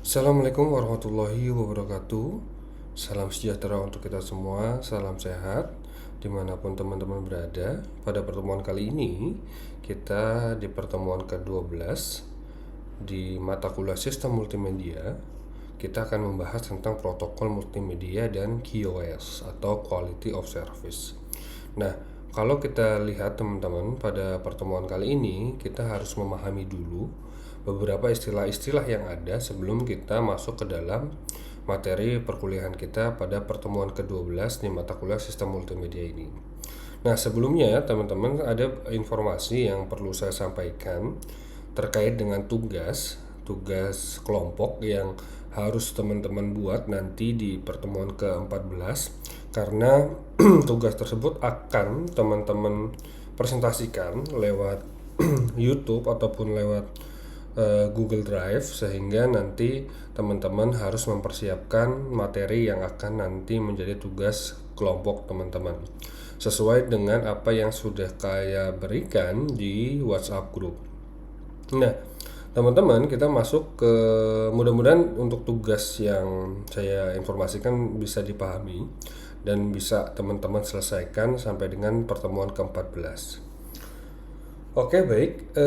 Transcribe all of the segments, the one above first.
Assalamualaikum warahmatullahi wabarakatuh. Salam sejahtera untuk kita semua. Salam sehat dimanapun teman-teman berada. Pada pertemuan kali ini kita di pertemuan ke-12 di mata kuliah sistem multimedia, kita akan membahas tentang protokol multimedia dan QoS atau Quality of Service. Nah, kalau kita lihat teman-teman, pada pertemuan kali ini kita harus memahami dulu beberapa istilah-istilah yang ada sebelum kita masuk ke dalam materi perkuliahan kita pada pertemuan ke-12 di mata kuliah sistem multimedia ini. Nah, sebelumnya teman-teman ada informasi yang perlu saya sampaikan terkait dengan tugas kelompok yang harus teman-teman buat nanti di pertemuan ke-14, karena tugas tersebut akan teman-teman presentasikan lewat YouTube ataupun lewat Google Drive, sehingga nanti teman-teman harus mempersiapkan materi yang akan nanti menjadi tugas kelompok teman-teman sesuai dengan apa yang sudah saya berikan di WhatsApp group. Nah, teman-teman, kita masuk ke, mudah-mudahan untuk tugas yang saya informasikan bisa dipahami dan bisa teman-teman selesaikan sampai dengan pertemuan ke-14. Oke, baik.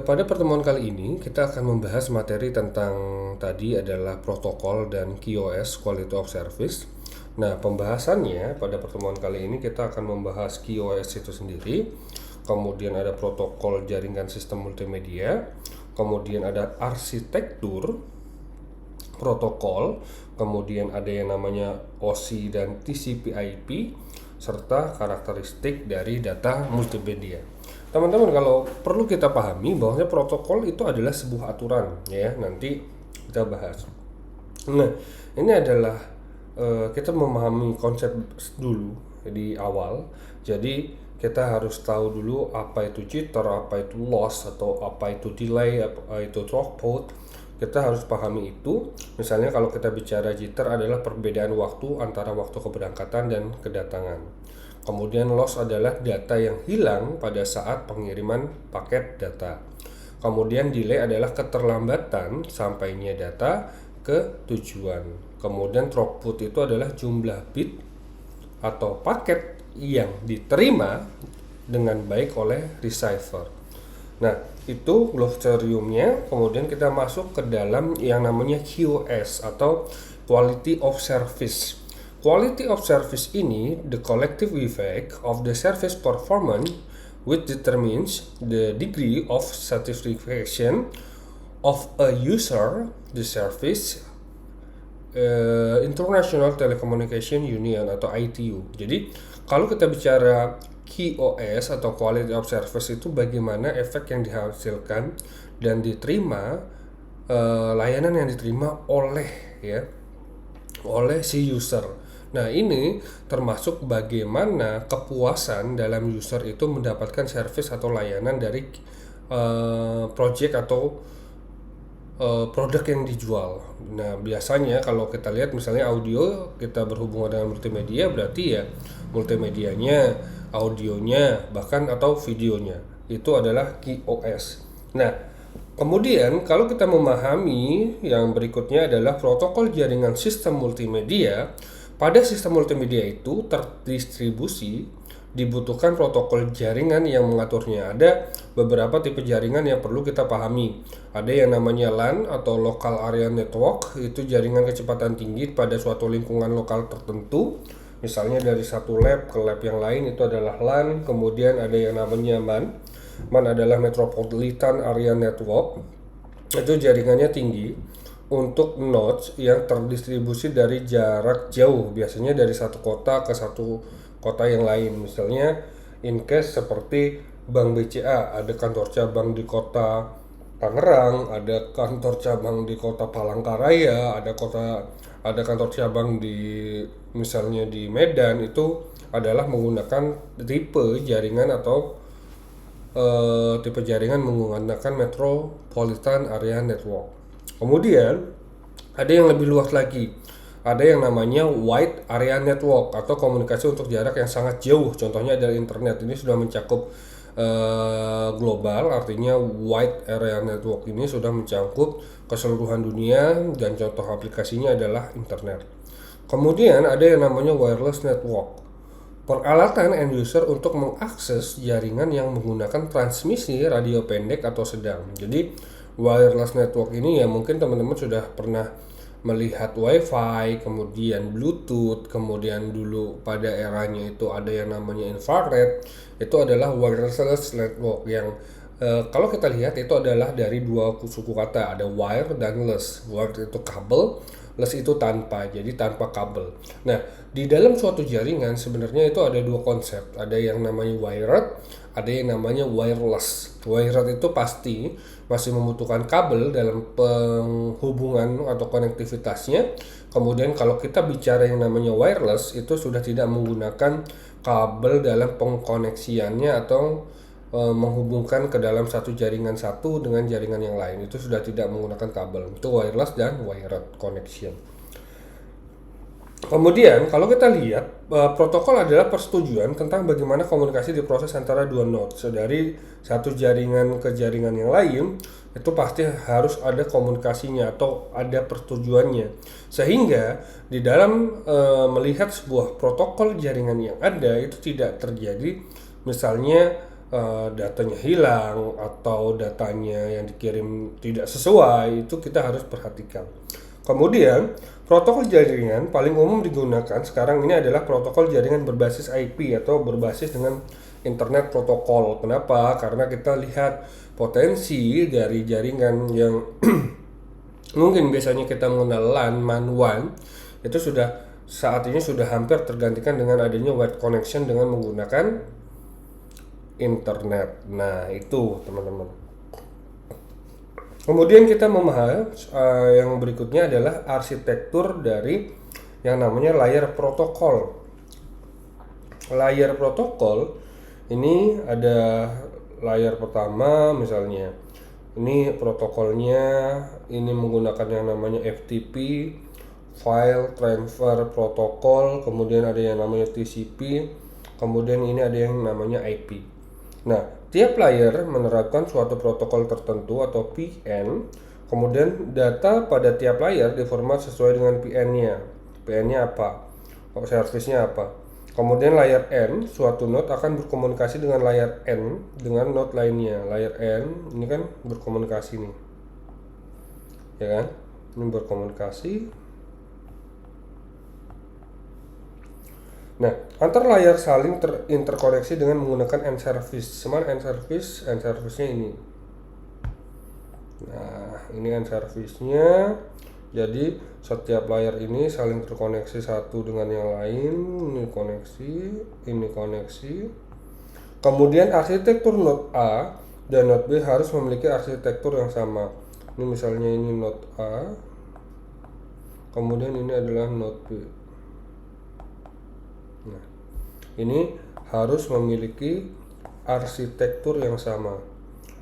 Pada pertemuan kali ini kita akan membahas materi tentang tadi adalah protokol dan QoS (Quality of Service). Nah, pembahasannya pada pertemuan kali ini kita akan membahas QoS itu sendiri, kemudian ada protokol jaringan sistem multimedia, kemudian ada arsitektur protokol, kemudian ada yang namanya OSI dan TCP/IP, serta karakteristik dari data multimedia. Teman-teman, kalau perlu kita pahami bahwa protokol itu adalah sebuah aturan, ya, nanti kita bahas. Nah, ini adalah kita memahami konsep dulu di awal. Jadi kita harus tahu dulu apa itu jitter, apa itu loss, atau apa itu delay, apa itu throughput. Kita harus pahami itu. Misalnya kalau kita bicara jitter adalah perbedaan waktu antara waktu keberangkatan dan kedatangan. Kemudian loss adalah data yang hilang pada saat pengiriman paket data. Kemudian delay adalah keterlambatan sampainya data ke tujuan. Kemudian throughput itu adalah jumlah bit atau paket yang diterima dengan baik oleh receiver. Nah, itu glosariumnya. Kemudian kita masuk ke dalam yang namanya QoS atau Quality of Service. Quality of service ini the collective effect of the service performance which determines the degree of satisfaction of a user the service International Telecommunication Union atau ITU. Jadi kalau kita bicara QoS atau Quality of Service itu bagaimana efek yang dihasilkan dan diterima, layanan yang diterima oleh si user. Nah, ini termasuk bagaimana kepuasan dalam user itu mendapatkan service atau layanan dari project atau produk yang dijual. Nah, biasanya kalau kita lihat misalnya audio, kita berhubungan dengan multimedia, berarti ya multimedianya, audionya, bahkan atau videonya itu adalah QoS. Nah, kemudian kalau kita memahami yang berikutnya adalah protokol jaringan sistem multimedia. Pada sistem multimedia itu terdistribusi dibutuhkan protokol jaringan yang mengaturnya. Ada beberapa tipe jaringan yang perlu kita pahami. Ada yang namanya LAN atau Local Area Network, itu jaringan kecepatan tinggi pada suatu lingkungan lokal tertentu. Misalnya dari satu lab ke lab yang lain itu adalah LAN. Kemudian ada yang namanya MAN. MAN adalah Metropolitan Area Network. Itu jaringannya tinggi untuk nodes yang terdistribusi dari jarak jauh, biasanya dari satu kota ke satu kota yang lain. Misalnya in case seperti Bank BCA, ada kantor cabang di kota Tangerang, ada kantor cabang di kota Palangkaraya, ada kantor cabang di misalnya di Medan. Itu adalah menggunakan tipe jaringan atau tipe jaringan menggunakan Metropolitan Area Network. Kemudian ada yang lebih luas lagi, ada yang namanya Wide Area Network atau komunikasi untuk jarak yang sangat jauh. Contohnya adalah internet. Ini sudah mencakup global, artinya wide area network ini sudah mencakup keseluruhan dunia dan contoh aplikasinya adalah internet. Kemudian ada yang namanya wireless network, peralatan end user untuk mengakses jaringan yang menggunakan transmisi radio pendek atau sedang. Jadi wireless network ini ya mungkin teman-teman sudah pernah melihat WiFi, kemudian Bluetooth, kemudian dulu pada eranya itu ada yang namanya infrared. Itu adalah wireless network yang kalau kita lihat itu adalah dari dua suku kata, ada wire dan less. Wire itu kabel, less itu tanpa, jadi tanpa kabel. Nah, di dalam suatu jaringan sebenarnya itu ada dua konsep, ada yang namanya wired, ada yang namanya wireless. Wired itu pasti masih membutuhkan kabel dalam penghubungan atau konektivitasnya. Kemudian kalau kita bicara yang namanya wireless itu sudah tidak menggunakan kabel dalam pengkoneksiannya atau menghubungkan ke dalam satu jaringan satu dengan jaringan yang lain. Itu sudah tidak menggunakan kabel. Itu wireless dan wired connection. Kemudian kalau kita lihat protokol adalah persetujuan tentang bagaimana komunikasi diproses antara dua node. So, dari satu jaringan ke jaringan yang lain itu pasti harus ada komunikasinya atau ada persetujuannya. Sehingga di dalam melihat sebuah protokol jaringan yang ada itu tidak terjadi misalnya datanya hilang atau datanya yang dikirim tidak sesuai, itu kita harus perhatikan. Kemudian, protokol jaringan paling umum digunakan sekarang ini adalah protokol jaringan berbasis IP atau berbasis dengan internet protokol. Kenapa? Karena kita lihat potensi dari jaringan yang mungkin biasanya kita mengenal LAN, MAN, WAN, itu sudah saat ini sudah hampir tergantikan dengan adanya wide connection dengan menggunakan internet. Nah, itu teman-teman. Kemudian kita memahami yang berikutnya adalah arsitektur dari yang namanya layer protokol. Layer protokol ini ada layer pertama misalnya. Ini protokolnya ini menggunakan yang namanya FTP, File Transfer Protocol, kemudian ada yang namanya TCP, kemudian ini ada yang namanya IP. Nah, tiap layer menerapkan suatu protokol tertentu atau PN, kemudian data pada tiap layer diformat sesuai dengan PN-nya. PN-nya apa? Service-nya apa? Kemudian layer N, suatu node akan berkomunikasi dengan layer N dengan node lainnya. Layer N ini kan berkomunikasi nih. Ya kan? Ini berkomunikasi. Nah, antar layar saling terinterkoneksi dengan menggunakan end service. Cuman end service-nya ini. Nah, ini end service-nya. Jadi, setiap layar ini saling terkoneksi satu dengan yang lain. Ini koneksi. Kemudian arsitektur node A dan node B harus memiliki arsitektur yang sama. Ini misalnya ini node A. Kemudian ini adalah node B. Nah, ini harus memiliki arsitektur yang sama.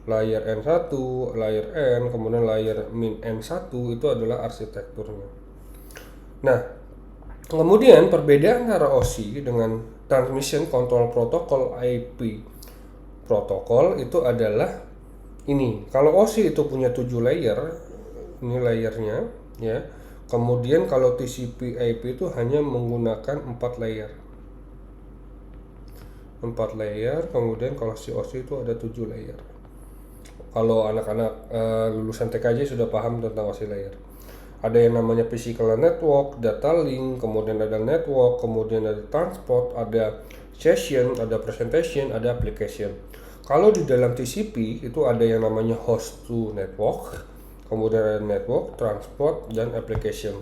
Layer N1, layer N, kemudian layer min N1 itu adalah arsitekturnya. Nah, kemudian perbedaan antara OSI dengan Transmission Control Protocol IP protokol itu adalah ini. Kalau OSI itu punya 7 layer, ini layernya ya. Kemudian kalau TCP IP itu hanya menggunakan 4 layer. 4 layer, kemudian kalau COC itu ada 7 layer. Kalau anak-anak lulusan TKJ sudah paham tentang OSI layer. Ada yang namanya physical network, data link, kemudian ada network, kemudian ada transport, ada session, ada presentation, ada application. Kalau di dalam TCP itu ada yang namanya host to network, kemudian ada network, transport, dan application.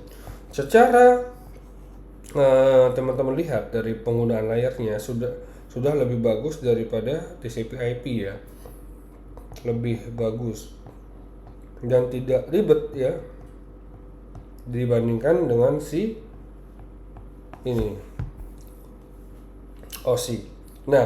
Secara teman-teman lihat dari penggunaan layarnya sudah lebih bagus daripada TCP/IP ya, lebih bagus dan tidak ribet ya dibandingkan dengan si ini OSI. Nah,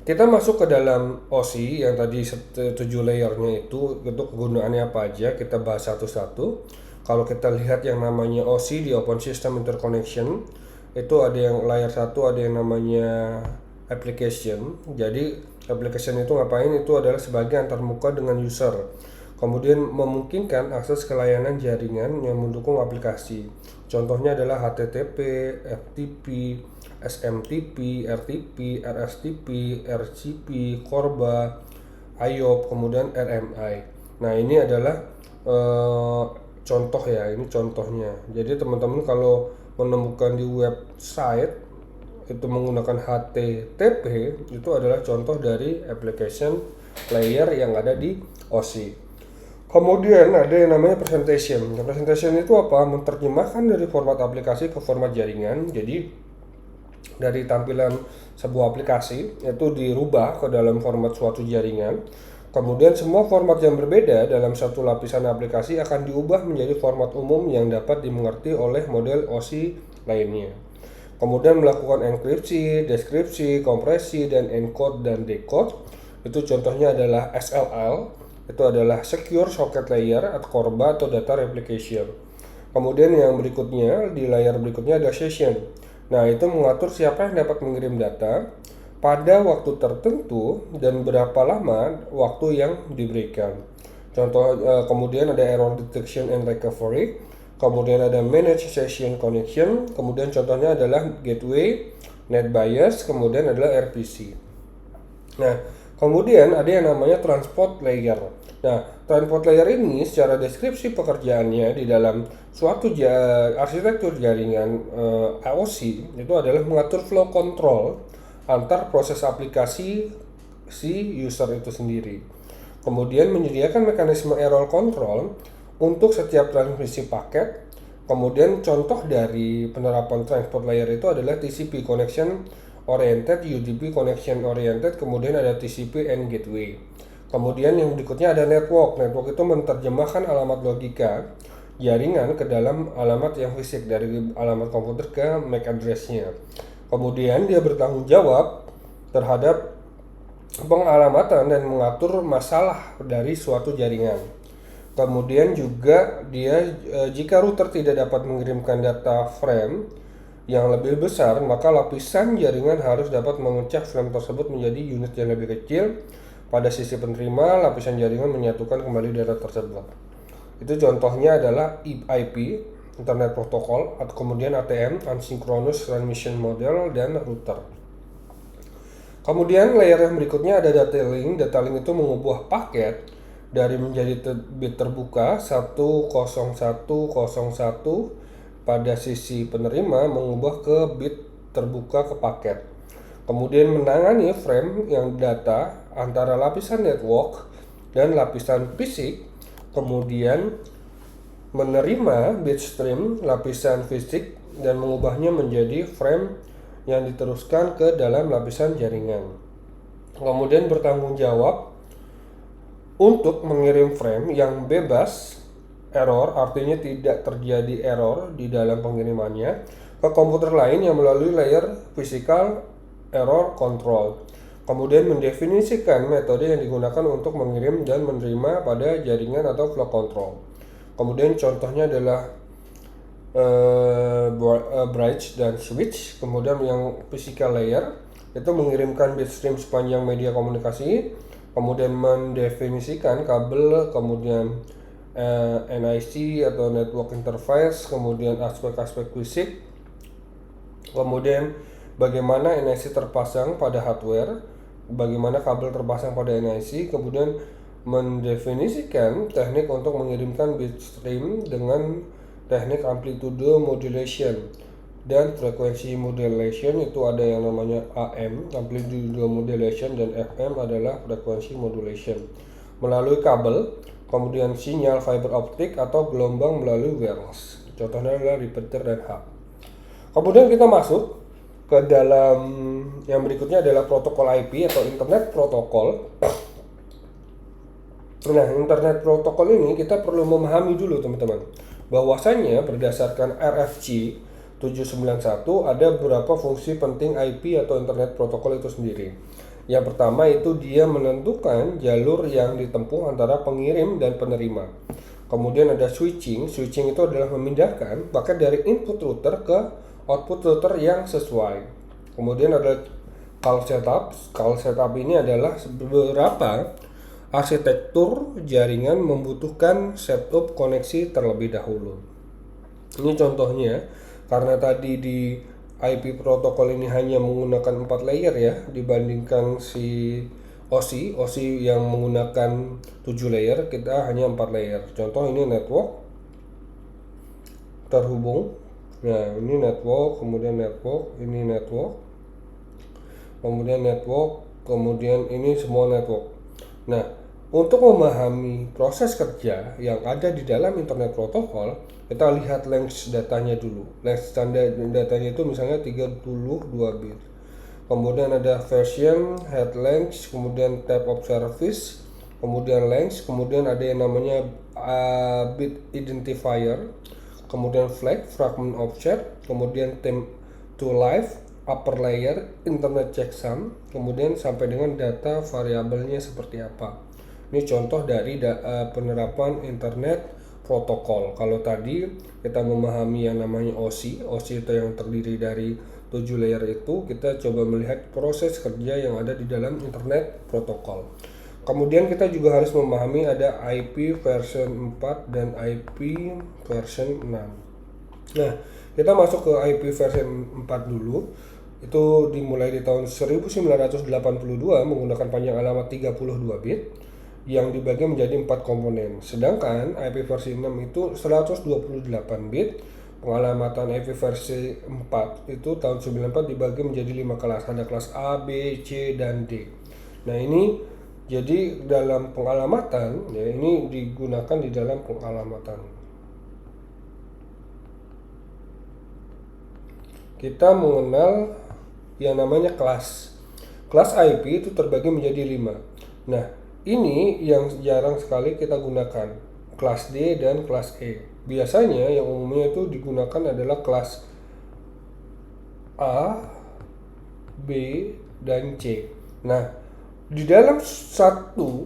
kita masuk ke dalam OSI yang tadi 7 layernya itu kegunaannya apa aja, kita bahas satu-satu. Kalau kita lihat yang namanya OSI di Open System Interconnection itu ada yang layer 1, ada yang namanya application. Jadi Application itu ngapain? Itu adalah sebagai antarmuka dengan user. Kemudian memungkinkan akses ke layanan jaringan yang mendukung aplikasi. Contohnya adalah HTTP, FTP, SMTP, RTP, RSTP, RCP, Korba, IOP, kemudian RMI. Nah, ini adalah contoh ya, ini contohnya. Jadi teman-teman kalau menemukan di website itu menggunakan HTTP, itu adalah contoh dari application layer yang ada di OSI. Kemudian ada yang namanya presentation. Presentation itu apa? Menerjemahkan dari format aplikasi ke format jaringan. Jadi dari tampilan sebuah aplikasi itu dirubah ke dalam format suatu jaringan. Kemudian semua format yang berbeda dalam satu lapisan aplikasi akan diubah menjadi format umum yang dapat dimengerti oleh model OSI lainnya. Kemudian melakukan enkripsi, deskripsi, kompresi, dan encode dan decode. Itu contohnya adalah SLL, itu adalah Secure Socket Layer atau Korba atau Data Replication. Kemudian yang berikutnya, di layar berikutnya ada Session. Nah, itu mengatur siapa yang dapat mengirim data, pada waktu tertentu, dan berapa lama waktu yang diberikan. Contoh, kemudian ada Error Detection and Recovery. Kemudian ada Manage Session Connection, kemudian contohnya adalah Gateway, NetBIOS, kemudian adalah RPC. Nah, kemudian ada yang namanya Transport Layer. Nah, Transport Layer ini secara deskripsi pekerjaannya di dalam suatu arsitektur jaringan AOC itu adalah mengatur flow control antar proses aplikasi si user itu sendiri. Kemudian menyediakan mekanisme error control untuk setiap transmisi paket. Kemudian contoh dari penerapan transport layer itu adalah TCP connection oriented, UDP connection oriented, kemudian ada TCP and gateway. Kemudian yang berikutnya ada network. Network itu menerjemahkan alamat logika jaringan ke dalam alamat yang fisik, dari alamat komputer ke MAC address-nya. Kemudian dia bertanggung jawab terhadap pengalamatan dan mengatur masalah dari suatu jaringan. Kemudian juga dia jika router tidak dapat mengirimkan data frame yang lebih besar, maka lapisan jaringan harus dapat memecah frame tersebut menjadi unit yang lebih kecil. Pada sisi penerima, lapisan jaringan menyatukan kembali data tersebut. Itu contohnya adalah IP, Internet Protocol, atau kemudian ATM, Asynchronous Transmission Model, dan router. Kemudian layer yang berikutnya ada data link. Data link itu mengubah paket dari menjadi bit terbuka 10101 pada sisi penerima mengubah ke bit terbuka ke paket. Kemudian menangani frame yang data antara lapisan network dan lapisan fisik. Kemudian menerima bit stream lapisan fisik dan mengubahnya menjadi frame yang diteruskan ke dalam lapisan jaringan. Kemudian bertanggung jawab untuk mengirim frame yang bebas error, artinya tidak terjadi error di dalam pengirimannya, ke komputer lain yang melalui layer physical error control. Kemudian mendefinisikan metode yang digunakan untuk mengirim dan menerima pada jaringan atau flow control. Kemudian contohnya adalah bridge dan switch. Kemudian yang physical layer itu mengirimkan bitstream sepanjang media komunikasi, kemudian mendefinisikan kabel, kemudian NIC atau network interface, kemudian aspek-aspek fisik, kemudian bagaimana NIC terpasang pada hardware, bagaimana kabel terpasang pada NIC, kemudian mendefinisikan teknik untuk mengirimkan bitstream dengan teknik amplitude modulation dan frekuensi modulation. Itu ada yang namanya AM, amplitude modulation, dan FM adalah frekuensi modulation melalui kabel, kemudian sinyal fiber optik atau gelombang melalui wireless. Contohnya adalah repeater dan hub. Kemudian kita masuk ke dalam yang berikutnya adalah protokol IP atau Internet Protocol. Nah, Internet Protocol ini kita perlu memahami dulu teman-teman, bahwasanya berdasarkan RFC 791 ada beberapa fungsi penting IP atau Internet Protocol itu sendiri. Yang pertama itu dia menentukan jalur yang ditempuh antara pengirim dan penerima. Kemudian ada switching. Switching itu adalah memindahkan paket dari input router ke output router yang sesuai. Kemudian ada Call setup ini adalah beberapa arsitektur jaringan membutuhkan setup koneksi terlebih dahulu. Ini contohnya, karena tadi di IP protokol ini hanya menggunakan 4 layer ya, dibandingkan si OSI yang menggunakan 7 layer, kita hanya 4 layer. Contoh ini network terhubung. Nah, ini network, kemudian network, ini network, kemudian network, kemudian ini semua network. Nah, untuk memahami proses kerja yang ada di dalam internet protokol, kita lihat length datanya dulu. Length standar datanya itu misalnya 32 bit. Kemudian ada version, head length, kemudian type of service, kemudian length, kemudian ada yang namanya bit identifier, kemudian flag, fragment object, kemudian time to life, upper layer, internet checksum, kemudian sampai dengan data variabelnya seperti apa. Ini contoh dari penerapan internet protokol. Kalau tadi kita memahami yang namanya OSI itu yang terdiri dari 7 layer itu, kita coba melihat proses kerja yang ada di dalam internet protokol. Kemudian kita juga harus memahami ada IP version 4 dan IP version 6. Nah, kita masuk ke IP version 4 dulu. Itu dimulai di tahun 1982 menggunakan panjang alamat 32 bit yang dibagi menjadi 4 komponen. Sedangkan IP versi 6 itu 128 bit. Pengalamatan IP versi 4 itu tahun 94 dibagi menjadi 5 kelas. Ada kelas A, B, C, dan D. Nah, ini jadi dalam pengalamatan ya, ini digunakan di dalam pengalamatan. Kita mengenal yang namanya kelas. Kelas IP itu terbagi menjadi 5. Nah, ini yang jarang sekali kita gunakan. Kelas D dan kelas E. Biasanya yang umumnya itu digunakan adalah kelas A, B, dan C. Nah, di dalam satu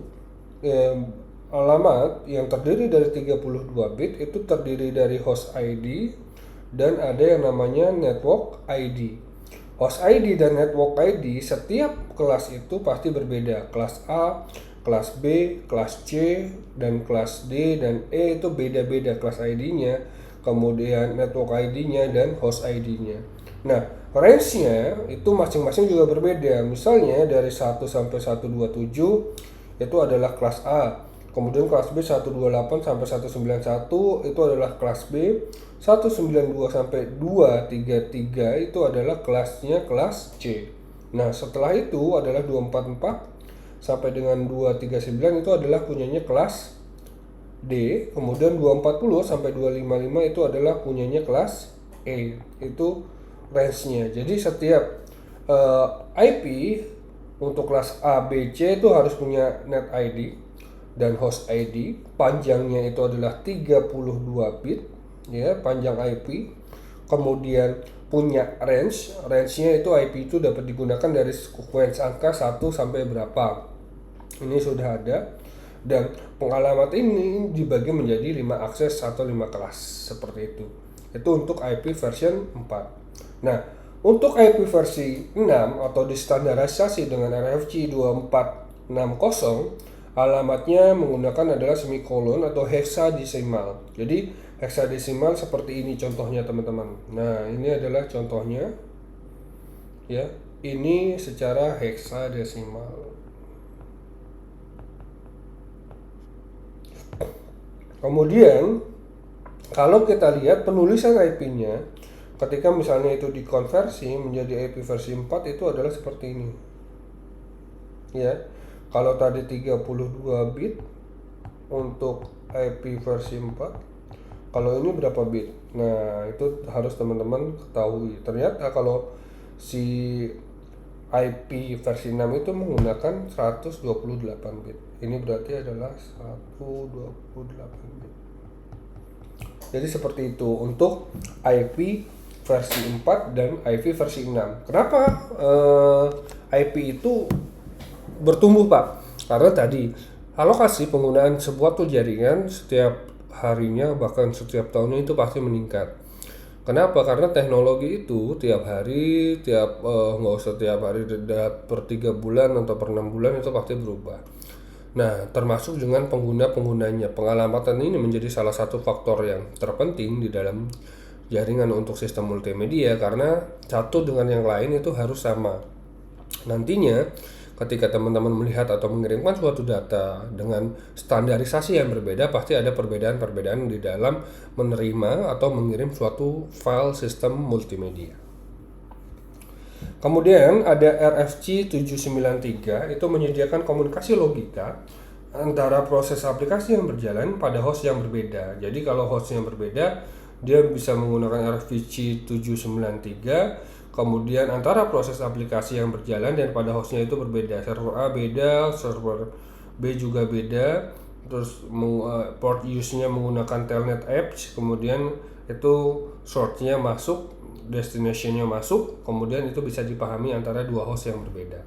alamat yang terdiri dari 32 bit itu terdiri dari host ID dan ada yang namanya network ID. Host ID dan network ID setiap kelas itu pasti berbeda. Kelas A, kelas B, kelas C, dan kelas D dan E itu beda-beda kelas ID-nya, kemudian network ID-nya dan host ID-nya. Nah, range-nya itu masing-masing juga berbeda. Misalnya dari 1 sampai 127 itu adalah kelas A. Kemudian kelas B 128 sampai 191 itu adalah kelas B. 192 sampai 233 itu adalah kelasnya kelas C. Nah, setelah itu adalah 244 sampai dengan 239 itu adalah punyanya kelas D. Kemudian 240 sampai 255 itu adalah punyanya kelas E. Itu range-nya. Jadi setiap IP untuk kelas A, B, C itu harus punya net ID dan host ID. Panjangnya itu adalah 32 bit ya, panjang IP. Kemudian punya range-nya itu IP itu dapat digunakan dari sequence angka 1 sampai berapa. Ini sudah ada. Dan pengalamat ini dibagi menjadi 5 akses atau 5 kelas seperti itu. Itu untuk IP version 4. Nah, untuk IP versi 6 atau distandarisasi dengan RFC 2460, alamatnya menggunakan adalah semikolon atau hexadesimal. Jadi hexadesimal seperti ini contohnya teman-teman. Nah, ini adalah contohnya ya. Ini secara hexadesimal. Kemudian kalau kita lihat penulisan IP-nya, ketika misalnya itu dikonversi menjadi IP versi 4 itu adalah seperti ini. Ya. Kalau tadi 32 bit untuk IP versi 4, kalau ini berapa bit? Nah, itu harus teman-teman ketahui. Ternyata kalau si IP versi 6 itu menggunakan 128 bit. Ini berarti adalah 128 bit. Jadi seperti itu untuk IP versi 4 dan IP versi 6. Kenapa IP itu bertumbuh, Pak? Karena tadi alokasi penggunaan sebuah jaringan setiap harinya bahkan setiap tahunnya itu pasti meningkat. Kenapa? Karena teknologi itu tiap hari, nggak usah tiap hari, per 3 bulan atau per 6 bulan itu pasti berubah. Nah, termasuk dengan pengguna-penggunanya. Pengalamatan ini menjadi salah satu faktor yang terpenting di dalam jaringan untuk sistem multimedia, karena satu dengan yang lain itu harus sama. Nantinya ketika teman-teman melihat atau mengirimkan suatu data dengan standarisasi yang berbeda, pasti ada perbedaan-perbedaan di dalam menerima atau mengirim suatu file sistem multimedia. Kemudian ada RFC 793, itu menyediakan komunikasi logika antara proses aplikasi yang berjalan pada host yang berbeda. Jadi kalau host yang berbeda, dia bisa menggunakan RFC 793. Kemudian antara proses aplikasi yang berjalan dan pada hostnya itu berbeda. Server A beda, server B juga beda. Terus port use-nya menggunakan telnet apps. Kemudian itu source-nya masuk, destination-nya masuk. Kemudian itu bisa dipahami antara dua host yang berbeda.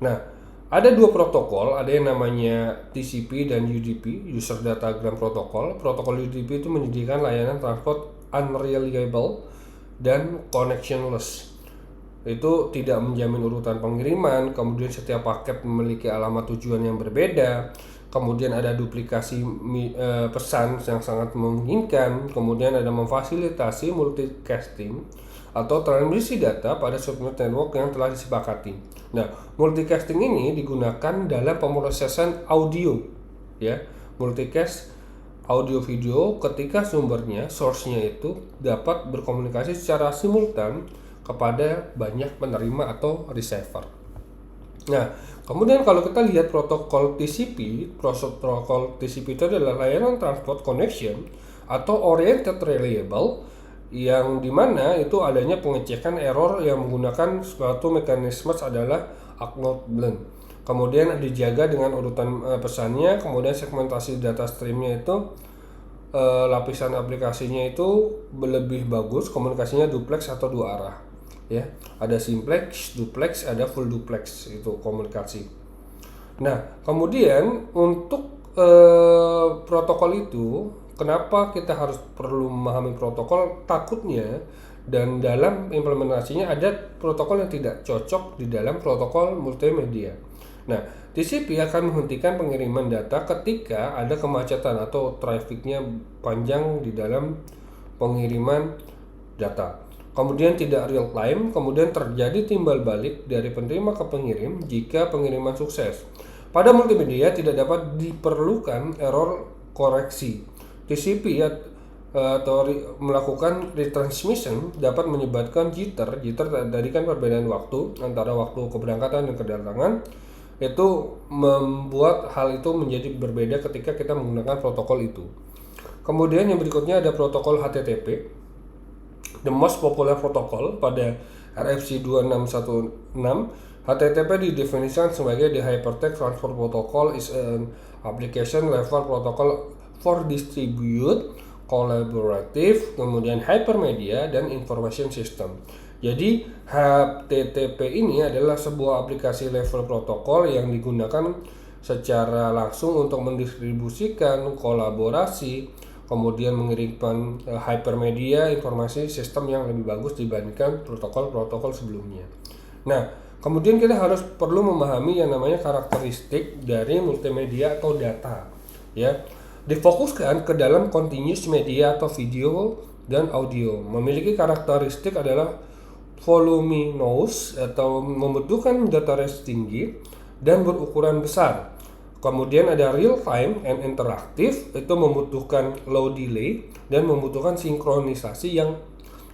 Nah, ada dua protokol, ada yang namanya TCP dan UDP, User Datagram Protocol. Protokol UDP itu menyediakan layanan transport unreliable dan connectionless. Itu tidak menjamin urutan pengiriman, kemudian setiap paket memiliki alamat tujuan yang berbeda, kemudian ada duplikasi pesan yang sangat memungkinkan, kemudian ada memfasilitasi multicasting atau transmisi data pada subnet network yang telah disepakati. Nah, multicasting ini digunakan dalam pemrosesan audio, ya, multicast audio video ketika sumbernya, source-nya itu dapat berkomunikasi secara simultan kepada banyak penerima atau receiver. Nah, kemudian kalau kita lihat protokol TCP itu adalah layanan transport connection atau oriented reliable, yang dimana itu adanya pengecekan error yang menggunakan suatu mekanisme adalah acknowledgement. Kemudian dijaga dengan urutan pesannya, kemudian segmentasi data streamnya itu lapisan aplikasinya itu lebih bagus, komunikasinya duplex atau dua arah. Ya, ada simplex, duplex, ada full duplex, itu komunikasi. Nah, kemudian untuk protokol itu, kenapa kita harus perlu memahami protokol? Takutnya dan dalam implementasinya ada protokol yang tidak cocok di dalam protokol multimedia. Nah, TCP akan menghentikan pengiriman data ketika ada kemacetan atau trafficnya panjang di dalam pengiriman data. Kemudian tidak real time, kemudian terjadi timbal balik dari penerima ke pengirim jika pengiriman sukses. Pada multimedia tidak dapat diperlukan error koreksi. TCP atau melakukan retransmission dapat menyebabkan jitter tadi kan perbedaan waktu antara waktu keberangkatan dan kedatangan, itu membuat hal itu menjadi berbeda ketika kita menggunakan protokol itu. Kemudian yang berikutnya ada protokol HTTP. The most popular protocol pada RFC 2616, HTTP didefinisikan sebagai the Hypertext Transfer Protocol is an application level protocol for distribute, collaborative, kemudian hypermedia dan information system. Jadi HTTP ini adalah sebuah aplikasi level protokol yang digunakan secara langsung untuk mendistribusikan, kolaborasi, kemudian mengirimkan hypermedia, informasi sistem yang lebih bagus dibandingkan protokol-protokol sebelumnya. Nah, kemudian kita harus perlu memahami yang namanya karakteristik dari multimedia atau data, ya. Difokuskan ke dalam continuous media atau video dan audio. Memiliki karakteristik adalah voluminous atau membutuhkan data rate tinggi dan berukuran besar. Kemudian ada real time and interactive, itu membutuhkan low delay dan membutuhkan sinkronisasi yang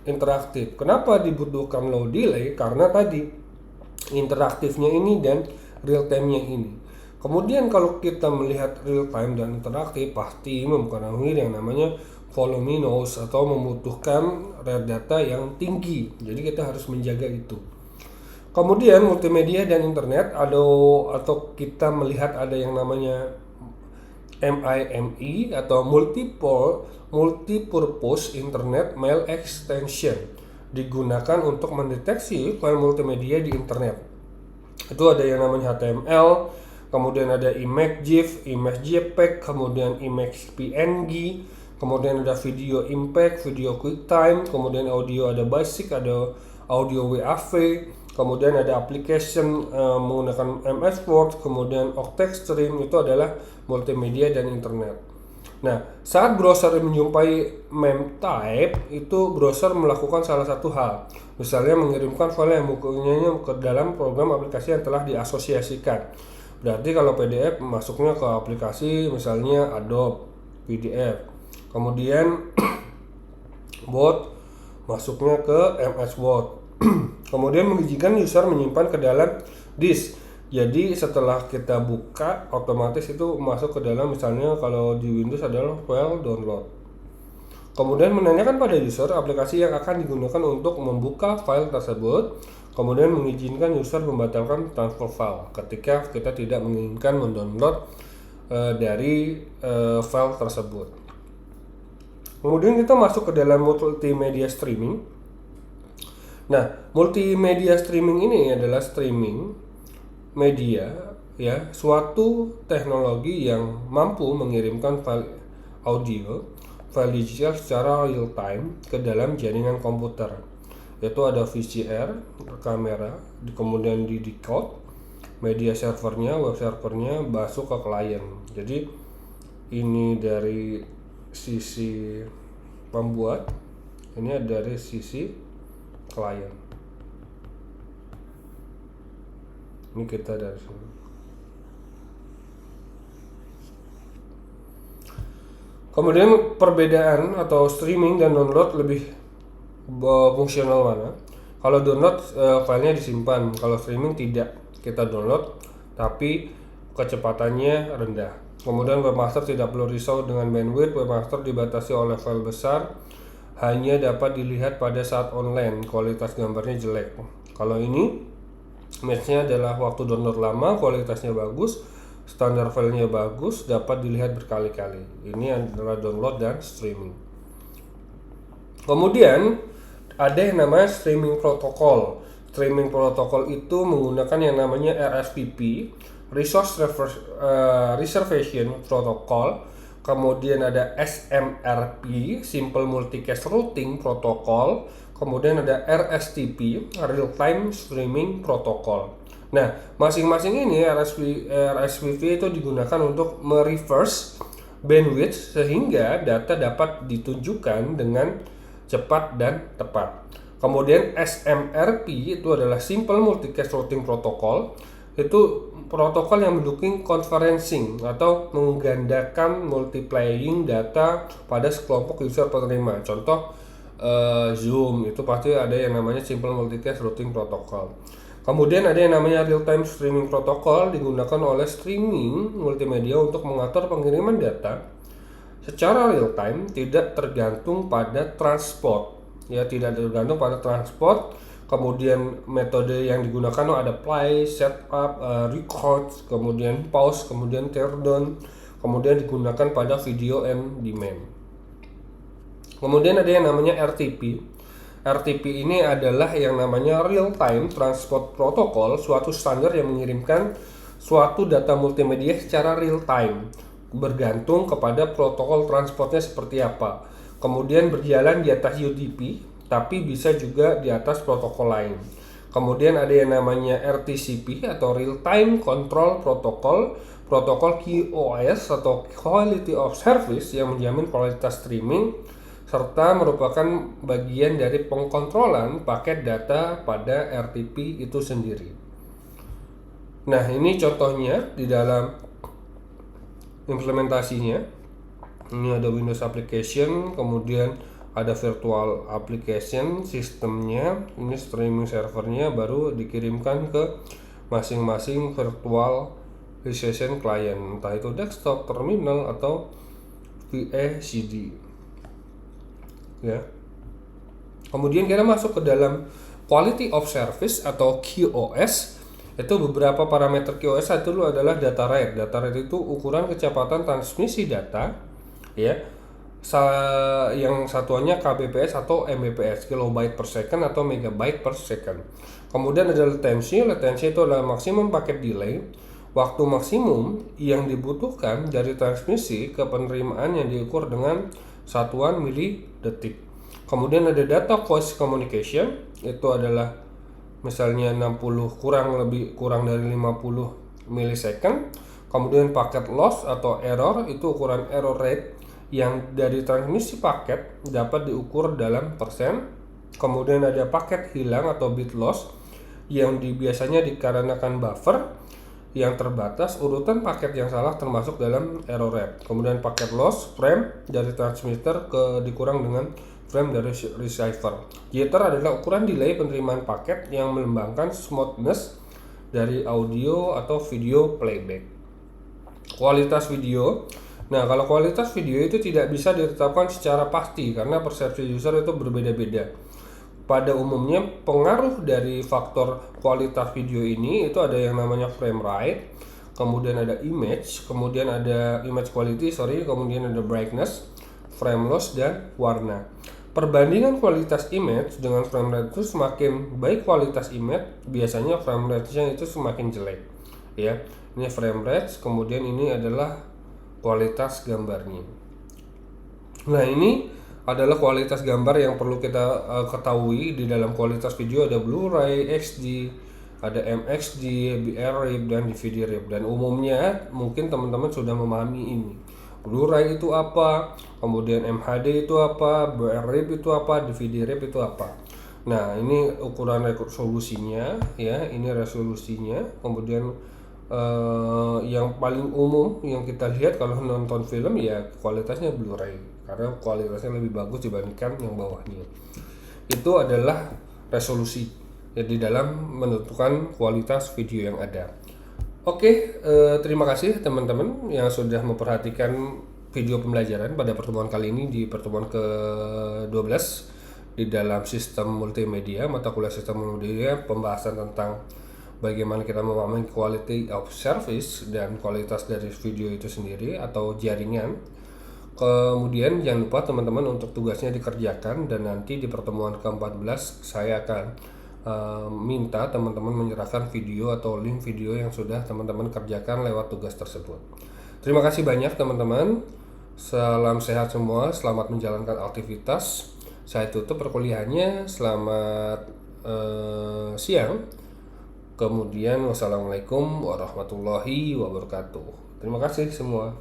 interaktif. Kenapa dibutuhkan low delay? Karena tadi interaktifnya ini dan real time-nya ini. Kemudian kalau kita melihat real time dan interaktif, pasti mempengaruhi yang namanya voluminous atau membutuhkan rate data yang tinggi. Jadi kita harus menjaga itu. Kemudian multimedia dan internet atau kita melihat ada yang namanya MIME atau multipurpose internet mail extension, digunakan untuk mendeteksi file multimedia di internet. Itu ada yang namanya HTML, kemudian ada image GIF, image JPEG, kemudian image PNG, kemudian ada video impact, video QuickTime, kemudian audio ada basic, ada audio WAV, kemudian ada application menggunakan MS Word, kemudian Octext Stream, itu adalah multimedia dan internet. Nah, saat browser menjumpai memtype, itu browser melakukan salah satu hal. Misalnya mengirimkan file yang bukunya ke dalam program aplikasi yang telah diasosiasikan. Berarti kalau PDF masuknya ke aplikasi misalnya Adobe PDF. Kemudian Word masuknya ke MS Word. Kemudian mengizinkan user menyimpan ke dalam disk. Jadi setelah kita buka, otomatis itu masuk ke dalam, misalnya kalau di Windows adalah file download. Kemudian menanyakan pada user aplikasi yang akan digunakan untuk membuka file tersebut. Kemudian mengizinkan user membatalkan transfer file ketika kita tidak menginginkan mendownload dari file tersebut. Kemudian kita masuk ke dalam multimedia streaming. Nah, multimedia streaming ini adalah streaming media, ya, suatu teknologi yang mampu mengirimkan file audio, file digital secara real time ke dalam jaringan komputer. Yaitu ada VCR, kamera, kemudian di decode, media servernya, web servernya masuk ke klien. Jadi ini dari sisi pembuat, ini dari sisi klien. Ini kita dari sini. Kemudian perbedaan atau streaming dan download lebih fungsional mana? Kalau download filenya disimpan, kalau streaming tidak, kita download tapi kecepatannya rendah. Kemudian webmaster tidak perlu risau dengan bandwidth, webmaster dibatasi oleh file besar, hanya dapat dilihat pada saat online, kualitas gambarnya jelek. Kalau ini matchnya adalah waktu download lama, kualitasnya bagus, standar filenya bagus, dapat dilihat berkali-kali. Ini adalah download dan streaming. Kemudian ada yang namanya streaming protocol. Streaming protocol itu menggunakan yang namanya RSVP, Reservation Protocol. Kemudian ada SMRP, Simple Multicast Routing Protocol. Kemudian ada RSTP, Real Time Streaming Protocol. Nah, masing-masing ini RSVP itu digunakan untuk mereverse bandwidth sehingga data dapat ditunjukkan dengan cepat dan tepat. Kemudian SMRP itu adalah Simple Multicast Routing Protocol. Itu protokol yang mendukung conferencing atau menggandakan multiplying data pada sekelompok user penerima. Contoh Zoom itu pasti ada yang namanya Simple Multicast Routing Protocol. Kemudian ada yang namanya Real Time Streaming Protocol, digunakan oleh streaming multimedia untuk mengatur pengiriman data secara real time, tidak tergantung pada transport. Ya, tidak tergantung pada transport. Kemudian metode yang digunakan ada play, setup, record, kemudian pause, kemudian teardown, kemudian digunakan pada video on demand. Kemudian ada yang namanya RTP. RTP ini adalah yang namanya Real Time Transport Protocol, suatu standar yang mengirimkan suatu data multimedia secara real time, bergantung kepada protokol transportnya seperti apa. Kemudian berjalan di atas UDP, tapi bisa juga di atas protokol lain. Kemudian ada yang namanya RTCP atau Real Time Control Protocol, protokol QoS atau Quality of Service yang menjamin kualitas streaming serta merupakan bagian dari pengkontrolan paket data pada RTP itu sendiri. Nah, ini contohnya di dalam implementasinya. Ini ada Windows Application, kemudian ada virtual application sistemnya, ini streaming servernya, baru dikirimkan ke masing-masing virtualization client, entah itu desktop, terminal, atau VACD. Ya. Kemudian kita masuk ke dalam Quality of Service atau QoS. Itu beberapa parameter QoS itu adalah data rate. Data rate itu ukuran kecepatan transmisi data, ya. Yang satuannya kbps atau mbps, kilobyte per second atau megabyte per second. Kemudian ada latency. Latency itu adalah maksimum packet delay, waktu maksimum yang dibutuhkan dari transmisi ke penerimaan yang diukur dengan satuan milidetik. Kemudian ada data voice communication, itu adalah misalnya 60 kurang dari 50 milisecond. Kemudian paket loss atau error, itu ukuran error rate yang dari transmisi paket dapat diukur dalam persen. Kemudian ada paket hilang atau bit loss yang biasanya dikarenakan buffer yang terbatas, urutan paket yang salah termasuk dalam error rate. Kemudian paket loss, frame dari transmitter dikurang dengan frame dari receiver. Jitter adalah ukuran delay penerimaan paket yang melambangkan smoothness dari audio atau video playback. Kualitas video. Nah, kalau kualitas video itu tidak bisa ditetapkan secara pasti karena persepsi user itu berbeda-beda. Pada umumnya pengaruh dari faktor kualitas video ini itu ada yang namanya frame rate, kemudian ada image quality, kemudian ada brightness, frame loss, dan warna. Perbandingan kualitas image dengan frame rate itu semakin baik kualitas image, biasanya frame rate-nya itu semakin jelek. Ya, ini frame rate, kemudian ini adalah kualitas gambarnya. Nah, ini adalah kualitas gambar yang perlu kita ketahui. Di dalam kualitas video ada Blu-ray, HD, ada MXD, BR-RIP, dan DVD-RIP. Dan umumnya mungkin teman-teman sudah memahami ini. Blu-ray itu apa, kemudian MHD itu apa, BR-RIP itu apa, DVD-RIP itu apa. Nah, ini ukuran resolusinya, ya, ini resolusinya. Kemudian yang paling umum yang kita lihat kalau nonton film ya kualitasnya Blu-ray karena kualitasnya lebih bagus dibandingkan yang bawahnya. Itu adalah resolusi ya di dalam menentukan kualitas video yang ada. Oke, terima kasih teman-teman yang sudah memperhatikan video pembelajaran pada pertemuan kali ini di pertemuan ke-12 di dalam sistem multimedia, mata kuliah sistem multimedia, pembahasan tentang bagaimana kita memahami quality of service dan kualitas dari video itu sendiri atau jaringan. Kemudian jangan lupa teman-teman untuk tugasnya dikerjakan, dan nanti di pertemuan ke-14 saya akan minta teman-teman menyerahkan video atau link video yang sudah teman-teman kerjakan lewat tugas tersebut. Terima kasih banyak teman-teman. Salam sehat semua, selamat menjalankan aktivitas. Saya tutup perkuliahannya. Selamat siang. Kemudian wassalamualaikum warahmatullahi wabarakatuh. Terima kasih semua.